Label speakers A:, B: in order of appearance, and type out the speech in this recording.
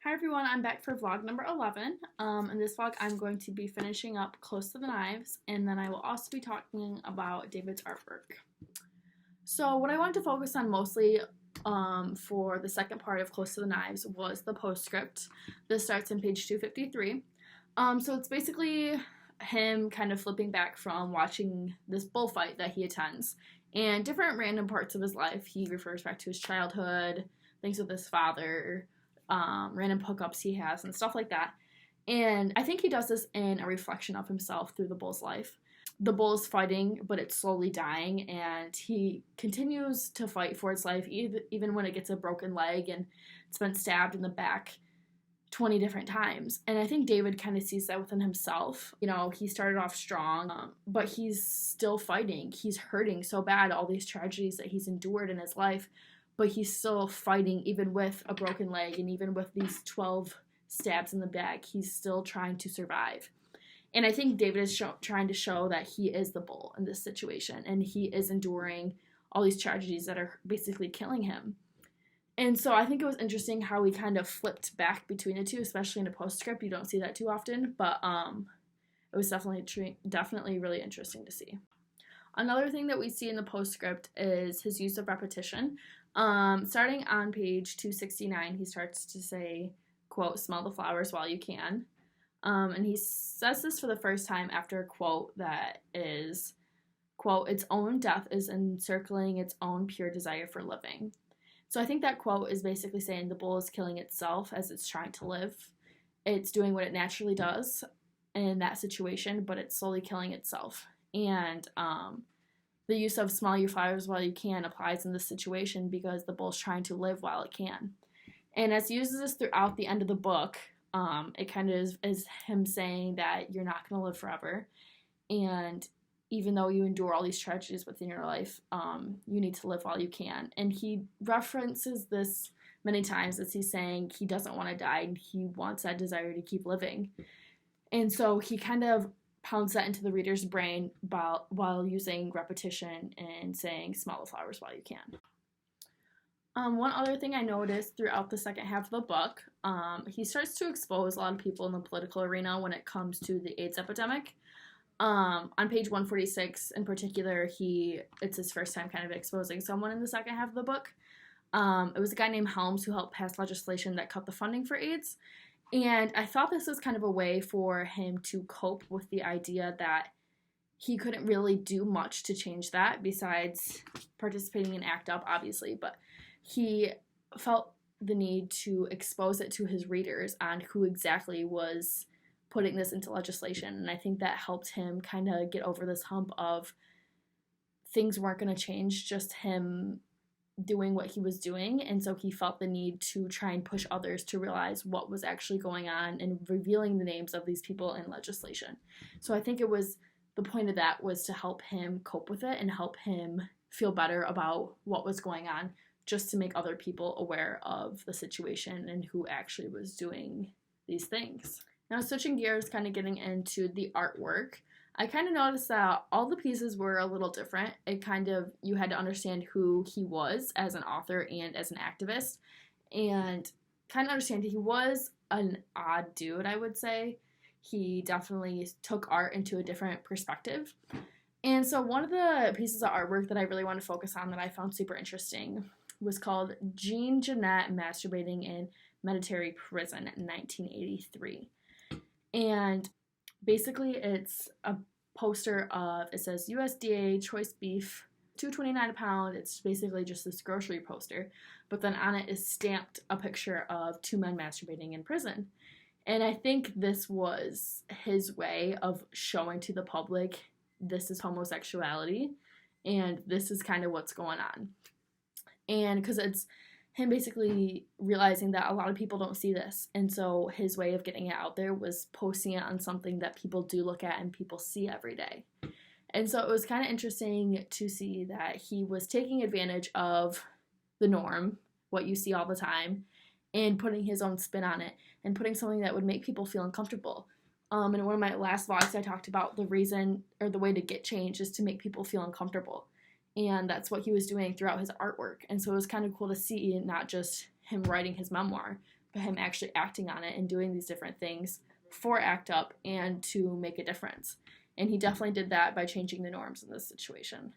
A: Hi everyone, I'm back for vlog number 11. In this vlog, I'm going to be finishing up Close to the Knives, and then I will also be talking about David's artwork. So what I wanted to focus on mostly for the second part of Close to the Knives was the postscript. This starts on page 253. So it's basically him kind of flipping back from watching this bullfight that he attends, and different random parts of his life. He refers back to his childhood, things with his father, random hookups he has, and stuff like that. And I think he does this in a reflection of himself through the bull's life. The bull is fighting, but it's slowly dying, and he continues to fight for its life, even when it gets a broken leg and it's been stabbed in the back 20 different times. And I think David kind of sees that within himself. You know, he started off strong, but he's still fighting. He's hurting so bad, all these tragedies that he's endured in his life, but he's still fighting even with a broken leg and even with these 12 stabs in the back. He's still trying to survive. And I think David is trying to show that he is the bull in this situation, and he is enduring all these tragedies that are basically killing him. And so I think it was interesting how we kind of flipped back between the two, especially in a postscript. You don't see that too often, but it was definitely really interesting to see. Another thing that we see in the postscript is his use of repetition. Starting on page 269, he starts to say, quote, "Smell the flowers while you can." And he says this for the first time after a quote that is, quote, "Its own death is encircling its own pure desire for living." So I think that quote is basically saying the bull is killing itself as it's trying to live. It's doing what it naturally does in that situation, but it's slowly killing itself. And the use of "smell your flowers while you can" applies in this situation because the bull's trying to live while it can. And as he uses this throughout the end of the book, it kind of is him saying that you're not going to live forever. And even though you endure all these tragedies within your life, you need to live while you can. And he references this many times as he's saying he doesn't want to die and he wants that desire to keep living. And so he kind of pounds that into the reader's brain while using repetition and saying "smell the flowers while you can." One other thing I noticed throughout the second half of the book, he starts to expose a lot of people in the political arena when it comes to the AIDS epidemic. On page 146 in particular, it's his first time kind of exposing someone in the second half of the book. It was a guy named Helms who helped pass legislation that cut the funding for AIDS. And I thought this was kind of a way for him to cope with the idea that he couldn't really do much to change that besides participating in ACT UP, obviously, but he felt the need to expose it to his readers on who exactly was putting this into legislation. And I think that helped him kind of get over this hump of things weren't going to change, just him doing what he was doing. And so he felt the need to try and push others to realize what was actually going on and revealing the names of these people in legislation. So I think the point of that was to help him cope with it and help him feel better about what was going on, just to make other people aware of the situation and who actually was doing these things. Now, switching gears, kind of getting into the artwork, I kind of noticed that all the pieces were a little different. You had to understand who he was as an author and as an activist, and kind of understand he was an odd dude, I would say. He definitely took art into a different perspective. And so one of the pieces of artwork that I really want to focus on that I found super interesting was called Jean Jeanette Masturbating in Medetary Prison in 1983. And basically it's a poster of, it says USDA choice beef, $2.29 a pound. It's basically just this grocery poster, but then on it is stamped a picture of two men masturbating in prison. And I think this was his way of showing to the public this is homosexuality and this is kind of what's going on. And because it's him basically realizing that a lot of people don't see this. And so his way of getting it out there was posting it on something that people do look at and people see every day. And so it was kind of interesting to see that he was taking advantage of the norm, what you see all the time, and putting his own spin on it and putting something that would make people feel uncomfortable. In one of my last vlogs, I talked about the reason or the way to get change is to make people feel uncomfortable. And that's what he was doing throughout his artwork. And so it was kind of cool to see not just him writing his memoir, him actually acting on it and doing these different things for ACT UP and to make a difference. And he definitely did that by changing the norms in this situation.